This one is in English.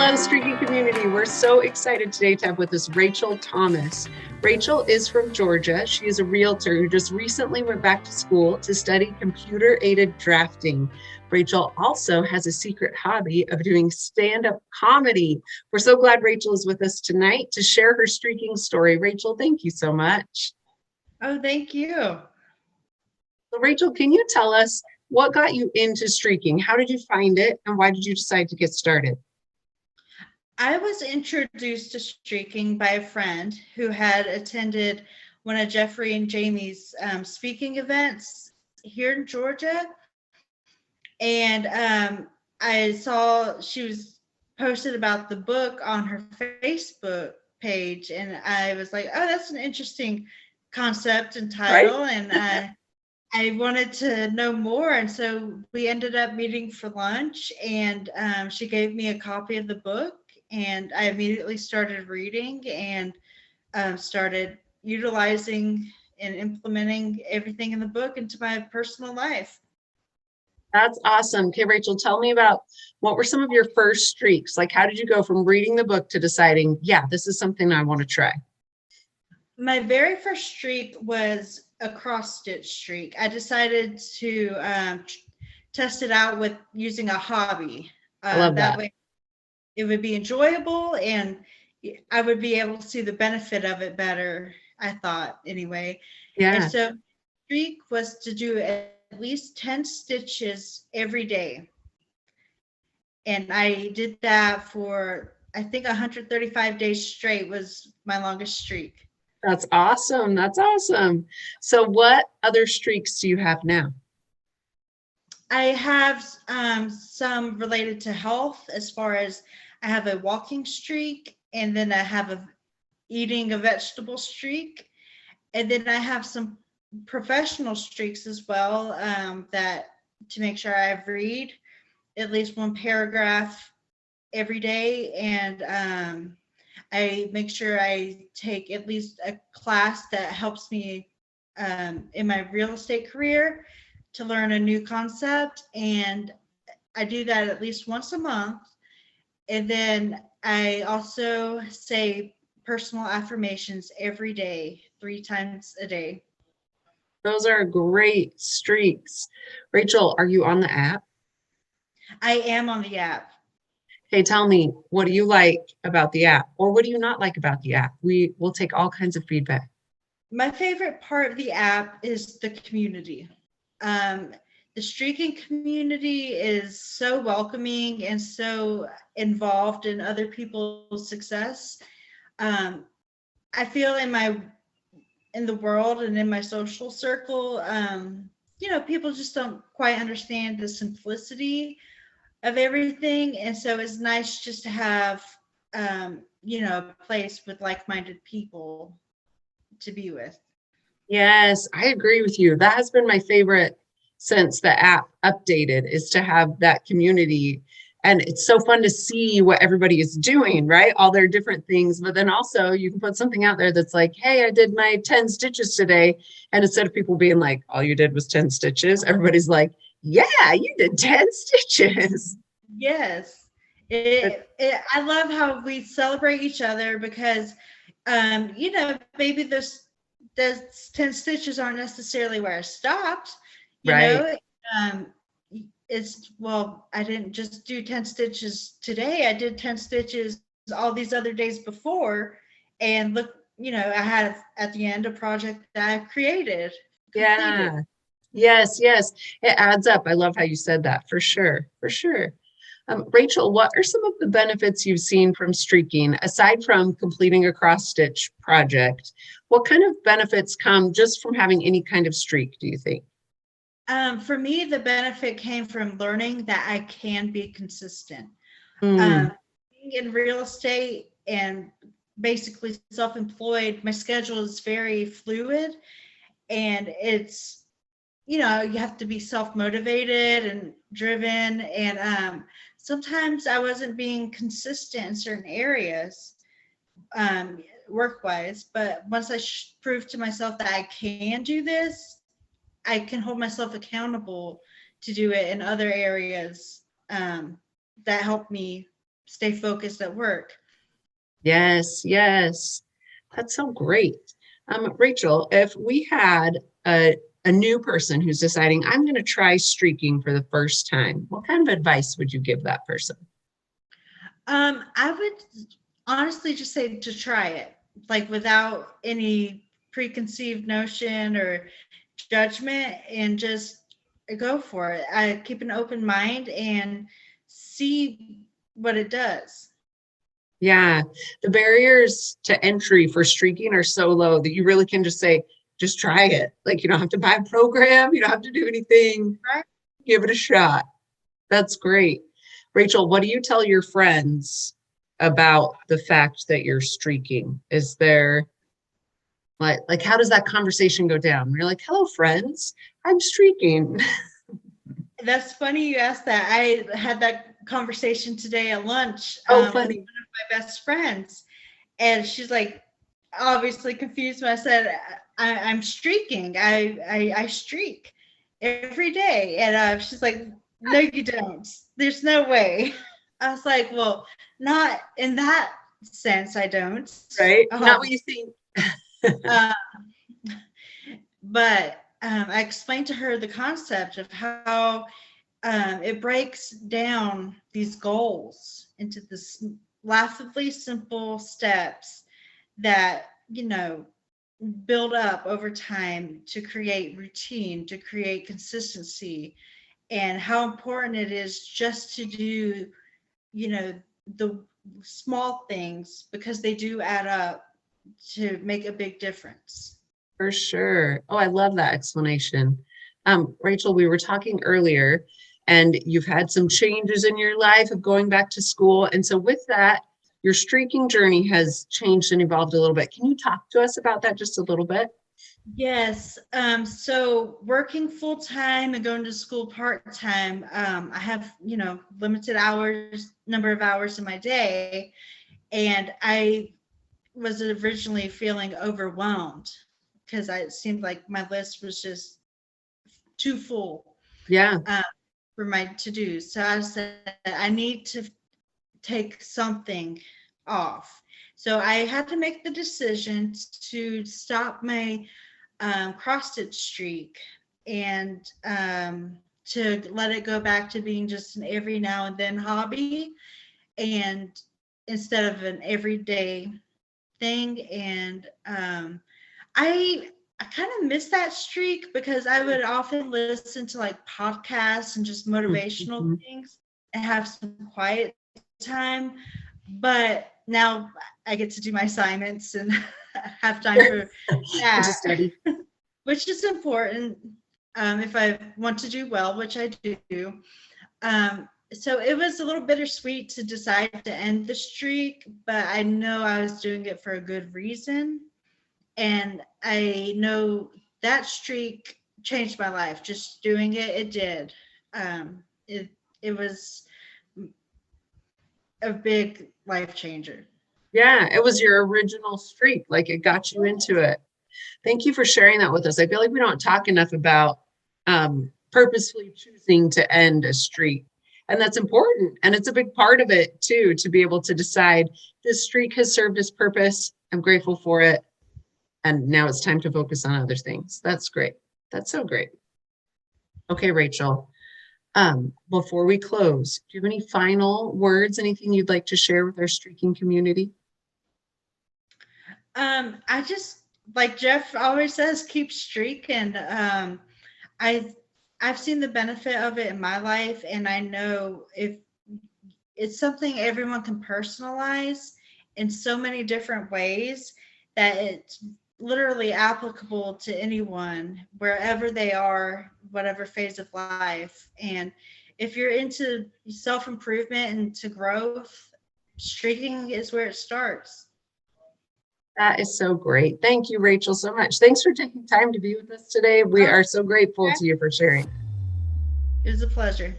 Hello, Streaky community. We're so excited today to have with us Rachel Thomas. Rachel is from Georgia. She is a realtor who just recently went back to school to study computer-aided drafting. Rachel also has a secret hobby of doing stand-up comedy. We're so glad Rachel is with us tonight to share her streaking story. Rachel, thank you so much. Oh, thank you. So Rachel, can you tell us what got you into streaking? How did you find it, and why did you decide to get started? I was introduced to streaking by a friend who had attended one of Jeffrey and Jamie's speaking events here in Georgia. And I saw she was posted about the book on her Facebook page. And I was like, oh, that's an interesting concept and title. Right? And I wanted to know more. And so we ended up meeting for lunch, and she gave me a copy of the book. And I immediately started reading and started utilizing and implementing everything in the book into my personal life. That's awesome. Okay, Rachel, tell me about what were some of your first streaks? Like, how did you go from reading the book to deciding, yeah, this is something I want to try? My very first streak was a cross stitch streak. I decided to test it out with using a hobby. I love that. Way it would be enjoyable and I would be able to see the benefit of it better, I thought, anyway. Yeah. And so streak was to do at least 10 stitches every day. And I did that for, I think 135 days straight was my longest streak. That's awesome. That's awesome. So what other streaks do you have now? I have some related to health, as far as I have a walking streak, and then I have eating a vegetable streak, and then I have some professional streaks as well, that to make sure I read at least one paragraph every day, and I make sure I take at least a class that helps me in my real estate career to learn a new concept, and I do that at least once a month. And then I also say personal affirmations every day, 3 times a day. Those are great streaks. Rachel, are you on the app? I am on the app. Hey, tell me, what do you like about the app, or what do you not like about the app? We will take all kinds of feedback. My favorite part of the app is the community. The streaking community is so welcoming and so involved in other people's success. I feel in the world and in my social circle, people just don't quite understand the simplicity of everything. And so it's nice just to have, a place with like-minded people to be with. Yes, I agree with you. That has been my favorite since the app updated, is to have that community. And it's so fun to see what everybody is doing, right? All their different things. But then also you can put something out there that's like, hey, I did my 10 stitches today. And instead of people being like, all you did was 10 stitches, everybody's like, yeah, you did 10 stitches. Yes. I love how we celebrate each other because, maybe those 10 stitches aren't necessarily where I stopped, right. I didn't just do 10 stitches today. I did 10 stitches all these other days before. And look, I had at the end a project that I created. Yeah. Yes. It adds up. I love how you said that, for sure. Rachel, what are some of the benefits you've seen from streaking, aside from completing a cross stitch project? What kind of benefits come just from having any kind of streak, do you think? For me, the benefit came from learning that I can be consistent. Being in real estate and basically self-employed, my schedule is very fluid, and it's, you have to be self-motivated and driven. And sometimes I wasn't being consistent in certain areas, work-wise. But once I proved to myself that I can do this, I can hold myself accountable to do it in other areas, that help me stay focused at work. Yes, yes. That's so great. Rachel, if we had a new person who's deciding, I'm going to try streaking for the first time, what kind of advice would you give that person? I would honestly just say to try it, like without any preconceived notion or judgment, and just go for it. I keep an open mind and see what it does. Yeah, the barriers to entry for streaking are so low that you really can just say, just try it. Like, you don't have to buy a program, you don't have to do anything. Right. Give it a shot. That's great. Rachel, what do you tell your friends about the fact that you're streaking? Is there like how does that conversation go down? You're like, hello, friends, I'm streaking. That's funny you asked that. I had that conversation today at lunch Oh, with one funny. of my best friends, and she's like, obviously confused when I said I'm streaking. I streak every day, and she's like, "No, you don't. There's no way." I was like, "Well, not in that sense. I don't." Right? Not what you think. Uh, but I explained to her the concept of how it breaks down these goals into this laughably simple steps that, build up over time to create routine, to create consistency, and how important it is just to do, the small things, because they do add up to make a big difference. For sure. Oh, I love that explanation. Rachel, we were talking earlier, and you've had some changes in your life of going back to school. And so, with that, your streaking journey has changed and evolved a little bit. Can you talk to us about that just a little bit? Yes. So working full time and going to school part time, I have, limited number of hours in my day. And I was originally feeling overwhelmed because it seemed like my list was just too full Yeah. for my to do. So I said, I need to take something off. So I had to make the decision to stop my cross stitch streak and to let it go back to being just an every now and then hobby, and instead of an everyday thing. And I kind of miss that streak because I would often listen to like podcasts and just motivational Mhm. things and have some quiet time. But now I get to do my assignments and have time for To that, study. which is important if I want to do well, which I do. So it was a little bittersweet to decide to end the streak, but I know I was doing it for a good reason. And I know that streak changed my life. Just doing it, it did. It was a big life changer. Yeah, it was your original streak. Like it got you into it. Thank you for sharing that with us. I feel like we don't talk enough about purposefully choosing to end a streak. And that's important. And it's a big part of it too, to be able to decide this streak has served its purpose. I'm grateful for it. And now it's time to focus on other things. That's great. That's so great. Okay, Rachel. Before we close, do you have any final words, anything you'd like to share with our streaking community? I just, like Jeff always says, keep streaking. I've I've seen the benefit of it in my life, and I know if it's something everyone can personalize in so many different ways that it's literally applicable to anyone wherever they are, whatever phase of life. And if you're into self-improvement and to growth, streaking is where it starts. That is so great. Thank you, Rachel, so much. Thanks for taking time to be with us today. We are so grateful to you for sharing. It was a pleasure.